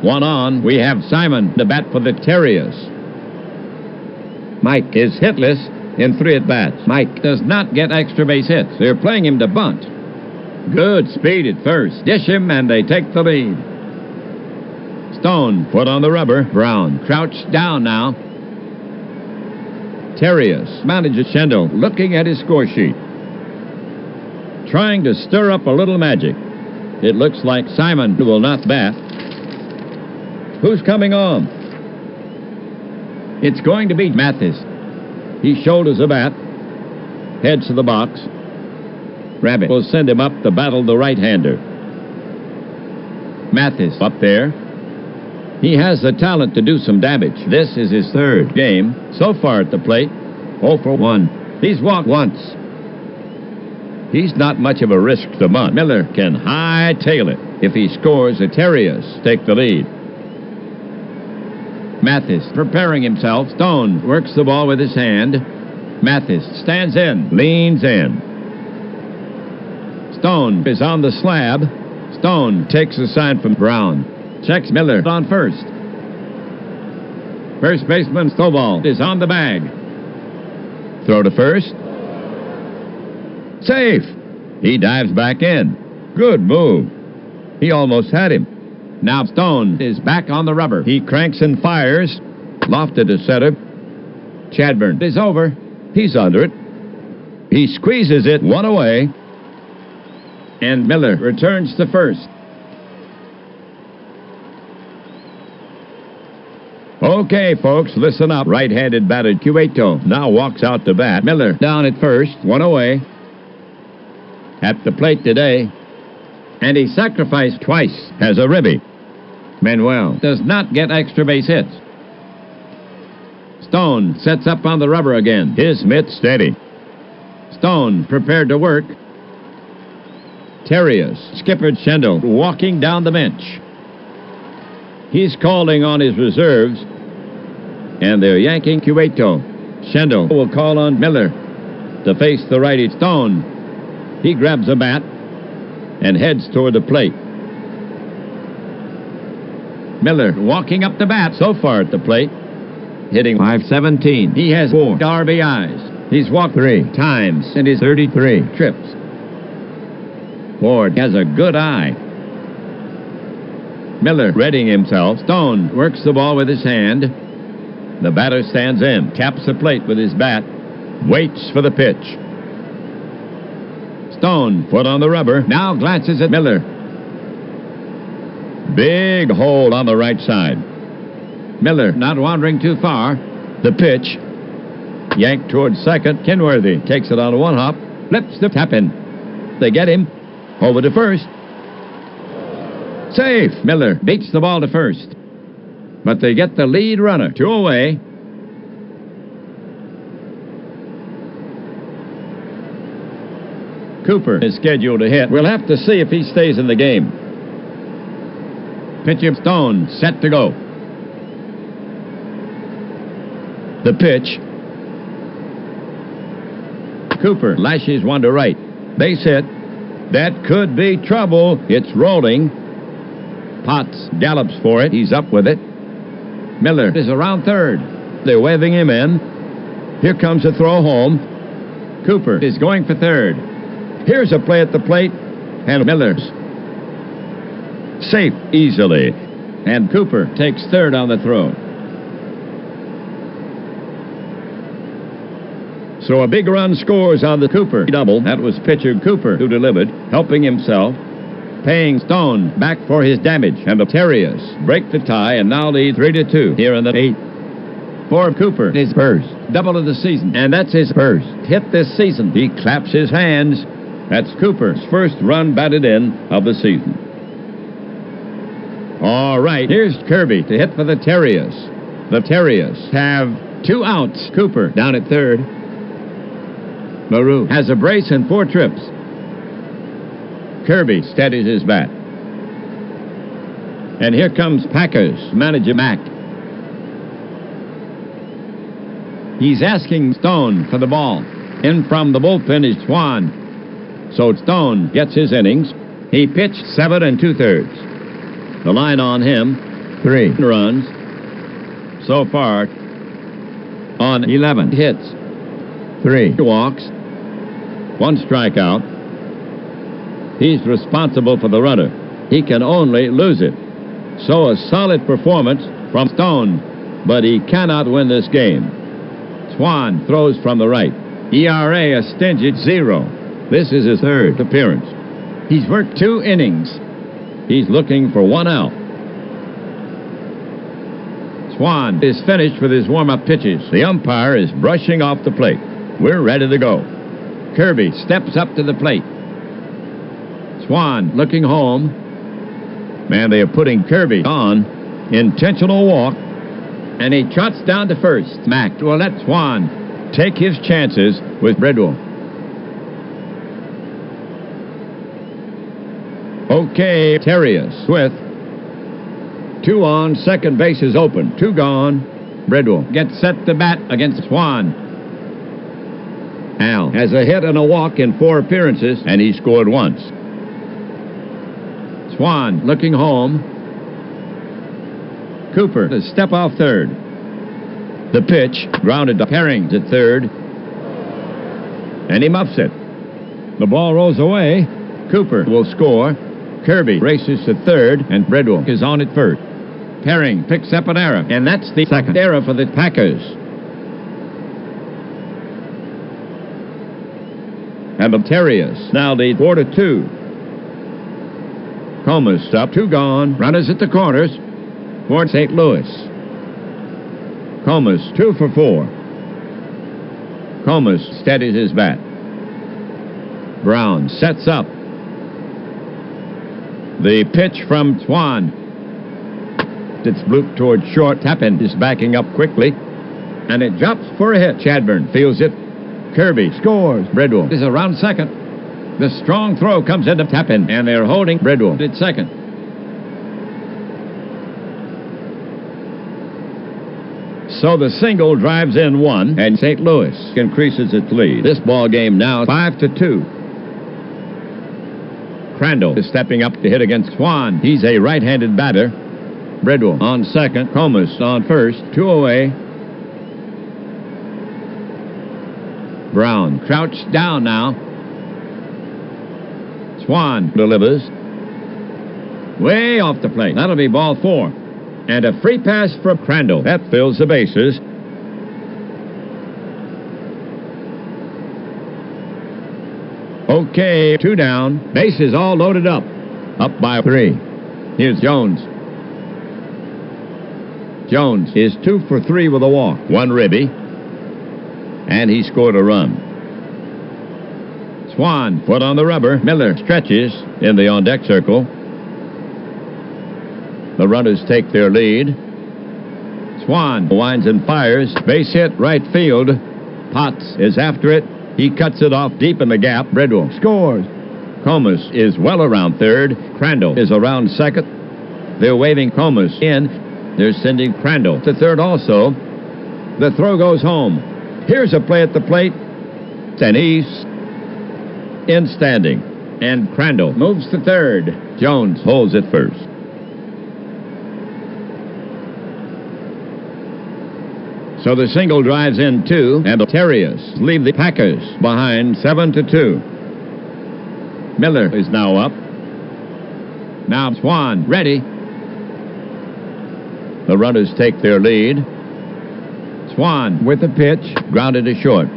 One on. We have Simon to bat for the Terriers. Mike is hitless in 3 at-bats. Mike does not get extra base hits. They're playing him to bunt. Good speed at first. Dish him, and they take the lead. Stone, foot on the rubber. Brown crouched down now. Terrius manages Schendel, looking at his score sheet, trying to stir up a little magic. It looks like Simon will not bat. Who's coming on? It's going to be Mathis. He shoulders a bat, heads to the box. Rabbit will send him up to battle the right-hander. Mathis up there. He has the talent to do some damage. This is his third game so far at the plate. 0 for 1. He's walked once. He's not much of a risk to bunt. Miller can hightail it. If he scores, the Terriers take the lead. Mathis preparing himself. Stone works the ball with his hand. Mathis stands in, leans in. Stone is on the slab. Stone takes a sign from Brown. Checks Miller on first. First baseman Stovall is on the bag. Throw to first. Safe. He dives back in. Good move. He almost had him. Now Stone is back on the rubber. He cranks and fires. Lofted to center. Chadburn is over. He's under it. He squeezes it one away. And Miller returns to first. Okay, folks, listen up. Right-handed batter Cueto now walks out to bat. Miller down at first, one away. At the plate today. And he sacrificed twice as a ribby. Manuel does not get extra base hits. Stone sets up on the rubber again. His mitt steady. Stone prepared to work. Terrius, skipper Schendel, walking down the bench. He's calling on his reserves, and they're yanking Cueto. Schendel will call on Miller to face the righty. Stone. He grabs a bat and heads toward the plate. Miller walking up the bat so far at the plate, hitting .517. He has 4 RBIs. He's walked 3 times in his 33 trips. Ford has a good eye. Miller readying himself. Stone works the ball with his hand. The batter stands in, taps the plate with his bat, waits for the pitch. Stone, foot on the rubber, now glances at Miller. Big hole on the right side. Miller not wandering too far. The pitch. Yanked towards second. Kenworthy takes it on one hop. Flips the tap in. They get him. Over to first. Safe. Miller beats the ball to first. But they get the lead runner. 2 away. Cooper is scheduled to hit. We'll have to see if he stays in the game. Pitcher Stone set to go. The pitch. Cooper lashes one to right. Base hit. That could be trouble. It's rolling. Potts gallops for it. He's up with it. Miller is around third. They're waving him in. Here comes a throw home. Cooper is going for third. Here's a play at the plate. And Miller's safe easily. And Cooper takes third on the throw. So a big run scores on the Cooper double. That was pitcher Cooper who delivered, helping himself, paying Stone back for his damage. And the Terriers break the tie and now lead 3-2 here in the 8th. For Cooper, his first double of the season, and that's his first hit this season. He claps his hands. That's Cooper's first run batted in of the season. All right, here's Kirby to hit for the Terriers. The Terriers have 2 outs. Cooper down at third. LaRue has a brace and 4 trips. Kirby steadies his bat. And here comes Packers manager Mack. He's asking Stone for the ball. In from the bullpen is Swan. So Stone gets his innings. He pitched 7 2/3. The line on him, 3 runs. So far, on 11 hits. 3 walks. 1 strikeout. He's responsible for the runner. He can only lose it. So a solid performance from Stone, but he cannot win this game. Swan throws from the right. ERA a stingy 0. This is his third appearance. He's worked 2 innings. He's looking for 1 out. Swan is finished with his warm-up pitches. The umpire is brushing off the plate. We're ready to go. Kirby steps up to the plate. Swan looking home. Man, they are putting Kirby on. Intentional walk. And he trots down to first. Mack will let Swan take his chances with Bridwell. Okay, Terrius with 2 on, second base is open. 2 gone. Bridwell gets set to bat against Swan. Al has a hit and a walk in 4 appearances, and he scored once. Swan looking home. Cooper to step off third. The pitch grounded to Herring at third, and he muffs it. The ball rolls away. Cooper will score. Kirby races to third, and Bridwell is on at first. Herring picks up an error, and that's the second error for the Packers. And the Terriers now lead 4-2. Comas up, 2 gone. Runners at the corners for St. Louis. Comas 2 for 4. Comas steadies his bat. Brown sets up. The pitch from Swan. It's blooped toward short. Tappan is backing up quickly, and it drops for a hit. Chadburn feels it. Kirby scores. Bridwell is around second. The strong throw comes into Tappan, and they're holding Bridwell at second. So the single drives in 1, and St. Louis increases its lead. This ball game now 5-2. Crandall is stepping up to hit against Swan. He's a right-handed batter. Bridwell on second. Comas on first. 2 away. Brown crouched down now. Swan delivers. Way off the plate. That'll be ball 4. And a free pass from Crandall. That fills the bases. Okay, 2 down. Bases all loaded up. Up by 3. Here's Jones. Jones is 2 for 3 with a walk. 1 ribby. And he scored a run. Swan put on the rubber. Miller stretches in the on-deck circle. The runners take their lead. Swan winds and fires. Base hit right field. Potts is after it. He cuts it off deep in the gap. Bridwell scores. Comas is well around third. Crandall is around second. They're waving Comas in. They're sending Crandall to third also. The throw goes home. Here's a play at the plate. And he's in standing. And Crandall moves to third. Jones holds it first. So the single drives in 2, and the Terriers leave the Packers behind 7-2. Miller is now up. Now Swan ready. The runners take their lead. Swan with the pitch, grounded to short.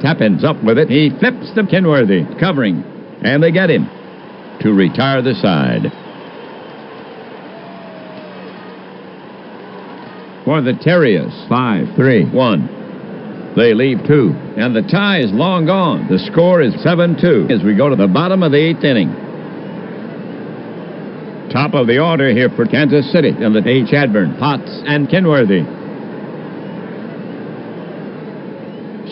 Tappan's up with it. He flips to Kenworthy, covering, and they get him to retire the side. For the Terriers, 5-3-1. They leave 2, and the tie is long gone. The score is 7-2 as we go to the bottom of the 8th inning. Top of the order here for Kansas City, and the A. Chadburn, Potts, and Kenworthy.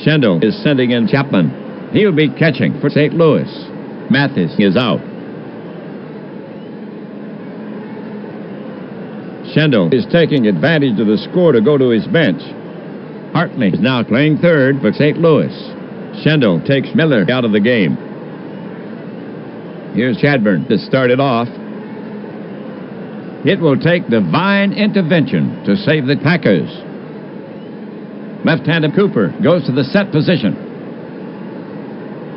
Schendel is sending in Chapman. He'll be catching for St. Louis. Mathis is out. Schendel is taking advantage of the score to go to his bench. Hartley is now playing third for St. Louis. Schendel takes Miller out of the game. Here's Chadburn to start it off. It will take divine intervention to save the Packers. Left-handed Cooper goes to the set position.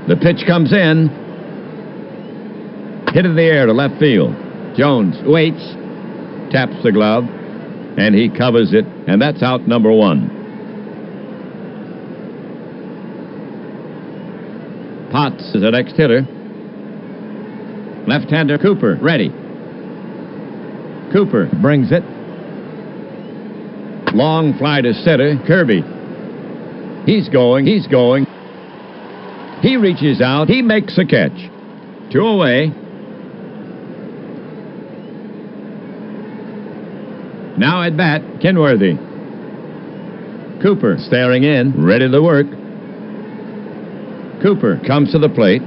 The pitch comes in. Hit in the air to left field. Jones waits. Taps the glove, and he covers it, and that's out number 1. Potts is the next hitter. Left-hander Cooper, ready. Cooper brings it. Long fly to center, Kirby. He's going. He reaches out, he makes a catch. 2 away. Now at bat, Kenworthy. Cooper staring in, ready to work. Cooper comes to the plate.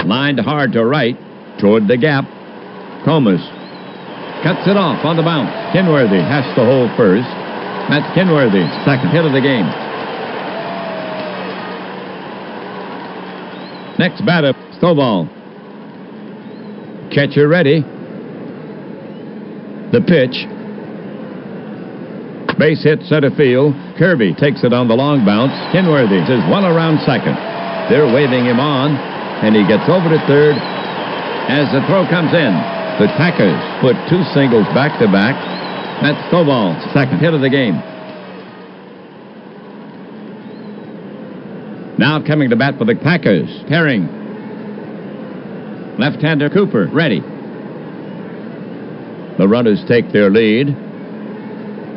Lined hard to right, toward the gap. Comas cuts it off on the bounce. Kenworthy has to hold first. That's Kenworthy's second hit of the game. Next batter, Stovall. Catcher ready. The pitch. Base hit center field. Kirby takes it on the long bounce. Kenworthy is well around second. They're waving him on, and he gets over to third as the throw comes in. The Packers put 2 singles back-to-back. That's Stovall's second hit of the game. Now coming to bat for the Packers, Herring. Left-hander Cooper, ready. The runners take their lead.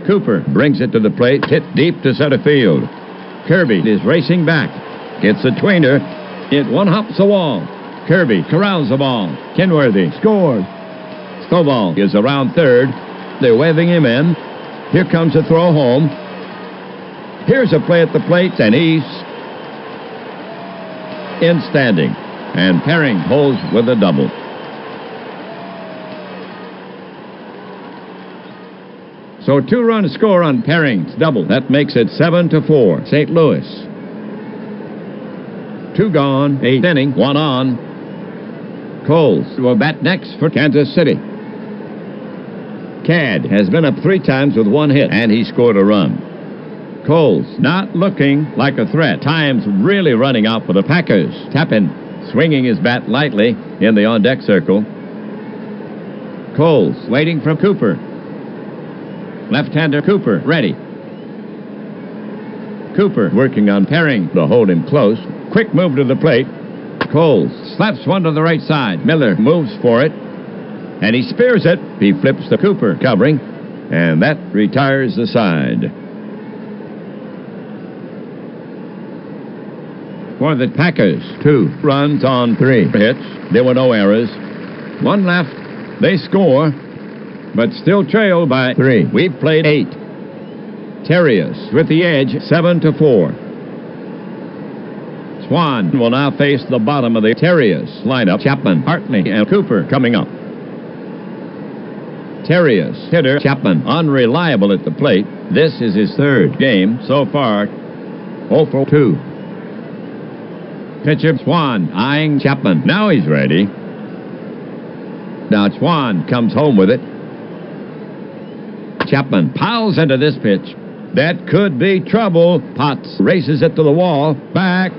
Cooper brings it to the plate, hit deep to center field. Kirby is racing back. Gets a tweener. It one-hops the wall. Kirby corrals the ball. Kenworthy scores. Stovall is around third. They're waving him in. Here comes a throw home. Here's a play at the plate, and he's in standing. And Herring holds with a double. So 2-run score on Herring's double. That makes it 7-4. St. Louis. 2 gone, 8th inning, 1 on. Coles will bat next for Kansas City. Cadd has been up 3 times with 1 hit, and he scored a run. Coles not looking like a threat. Time's really running out for the Packers. Tappan swinging his bat lightly in the on-deck circle. Coles waiting for Cooper. Left-hander Cooper, ready. Cooper working on Herring to hold him close. Quick move to the plate. Coles slaps one to the right side. Miller moves for it, and he spears it. He flips to Cooper, covering, and that retires the side. For the Packers, 2 runs on 3 hits. There were no errors. 1 left. They score, but still trail by 3. We've played 8. Terriers with the edge, 7-4. Swan will now face the bottom of the Terriers lineup. Chapman, Hartley, and Cooper coming up. Terriers hitter Chapman, unreliable at the plate. This is his 3rd game so far. 0-for-2. Pitcher Swan eyeing Chapman. Now he's ready. Now Swan comes home with it. Chapman piles into this pitch. That could be trouble. Potts races it to the wall. Back.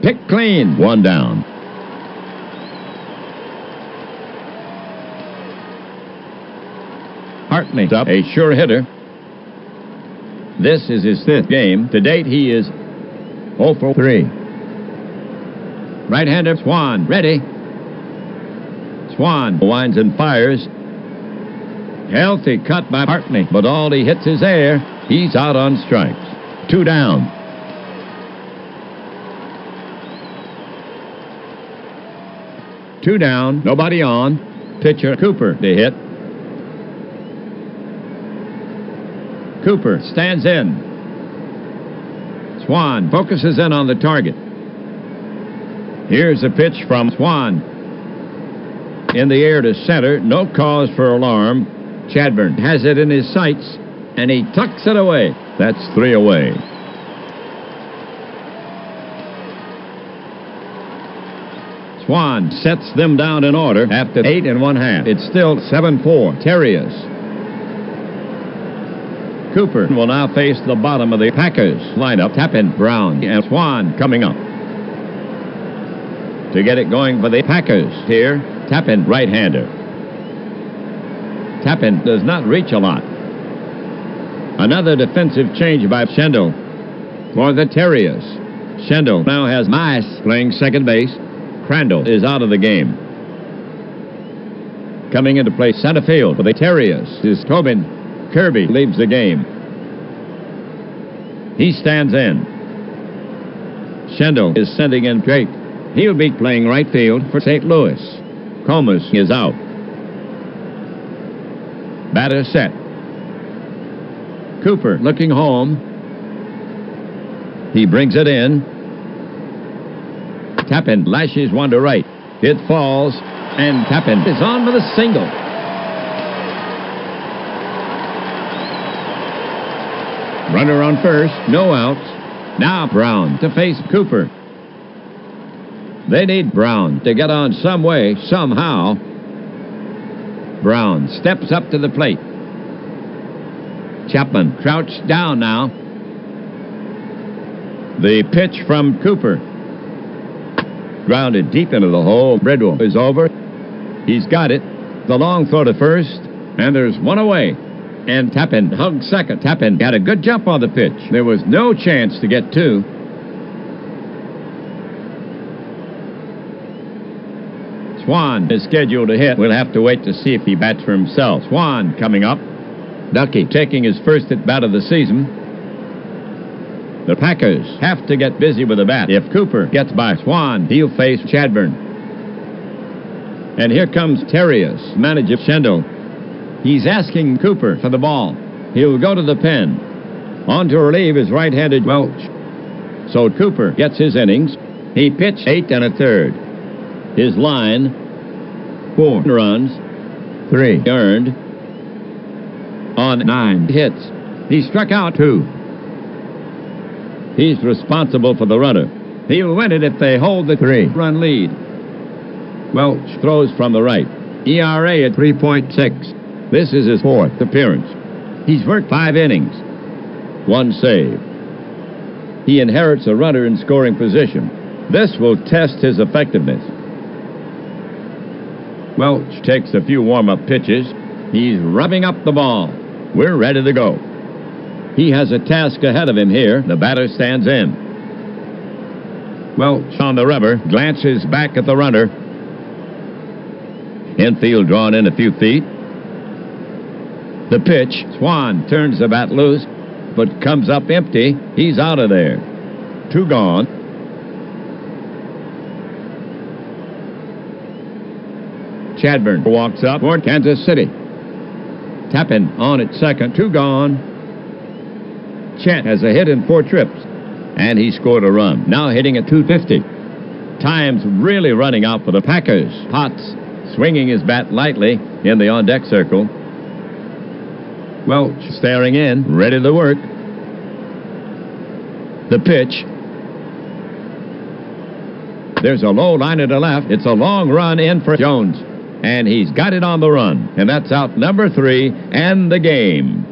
Picked clean. 1 down. Hartley's up, a sure hitter. This is his 5th game. To date, he is 0-for-3. Right-hander Swan, ready. Swan winds and fires. Healthy cut by Hartley, but all he hits is air. He's out on strikes. 2 down. Two down, nobody on. Pitcher Cooper to hit. Cooper stands in. Swan focuses in on the target. Here's a pitch from Swan. In the air to center, no cause for alarm. Chadbourne has it in his sights, and he tucks it away. That's 3 away. Swan sets them down in order after 8 1/2. It's still 7-4. Terriers. Cooper will now face the bottom of the Packers lineup. Tappan, Brown, and Swan coming up. To get it going for the Packers here, Tappan, right-hander. Tappan does not reach a lot. Another defensive change by Schendel for the Terriers. Schendel now has Mice playing second base. Crandall is out of the game. Coming into play center field for the Terriers is Tobin. Kirby leaves the game. He stands in. Schendel is sending in Drake. He'll be playing right field for St. Louis. Comas is out. Batter set. Cooper looking home. He brings it in. Tappan lashes one to right. It falls, and Tappan is on with a single. Runner on first, no outs. Now Brown to face Cooper. They need Brown to get on some way, somehow. Brown steps up to the plate. Chapman crouched down now. The pitch from Cooper. Grounded deep into the hole. Bridwell is over. He's got it. The long throw to first, and there's one away. And Tappan hugged second. Tappan had a good jump on the pitch. There was no chance to get two. Swan is scheduled to hit. We'll have to wait to see if he bats for himself. Swan coming up. Ducky taking his first at bat of the season. The Packers have to get busy with the bat. If Cooper gets by Swan, he'll face Chadbourne. And here comes Terrius, manager Schendel. He's asking Cooper for the ball. He'll go to the pen. On to relieve is right-handed Welch. So Cooper gets his innings. He pitched 8 1/3. His line, 4 runs, 3 earned, on 9 hits. He struck out 2. He's responsible for the runner. He'll win it if they hold the 3-run lead. Welch throws from the right. ERA at 3.6. This is his 4th appearance. He's worked 5 innings. 1 save. He inherits a runner in scoring position. This will test his effectiveness. Welch takes a few warm-up pitches. He's rubbing up the ball. We're ready to go. He has a task ahead of him here. The batter stands in. Welch on the rubber, glances back at the runner. Infield drawn in a few feet. The pitch. Swan turns the bat loose, but comes up empty. He's out of there. 2 gone. Chadbourne walks up for Kansas City. Tappan on at second. 2 gone. Chet has a hit in 4 trips, and he scored a run. Now hitting at 250. Time's really running out for the Packers. Potts swinging his bat lightly in the on-deck circle. Welch staring in, ready to work. The pitch. There's a low line to left. It's a long run in for Jones. And he's got it on the run. And that's out number 3 and the game.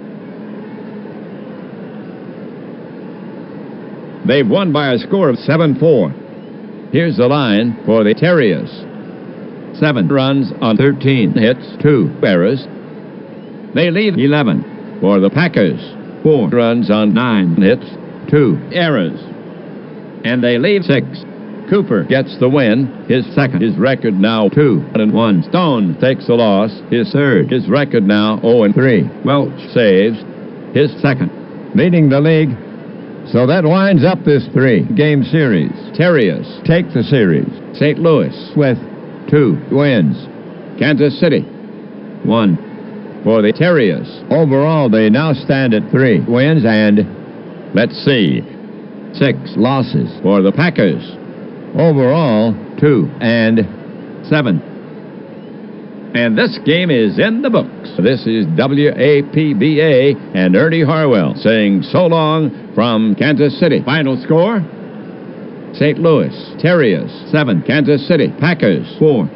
They've won by a score of 7-4. Here's the line for the Terriers. 7 runs on 13 hits, 2 errors. They lead 11 for the Packers. 4 runs on 9 hits, 2 errors. And they lead 6. Cooper gets the win, his second. His record now 2-1. Stone takes the loss, his third. His record now 0-3. Welch saves, his second. Leading the league. So that winds up this 3-game series. Terriers take the series. St. Louis with 2 wins. Kansas City 1 for the Terriers. Overall, they now stand at 3 wins and, let's see, 6 losses for the Packers. Overall, 2-7. And this game is in the books. This is WAPBA and Ernie Harwell saying so long from Kansas City. Final score, St. Louis Terriers 7, Kansas City Packers 4.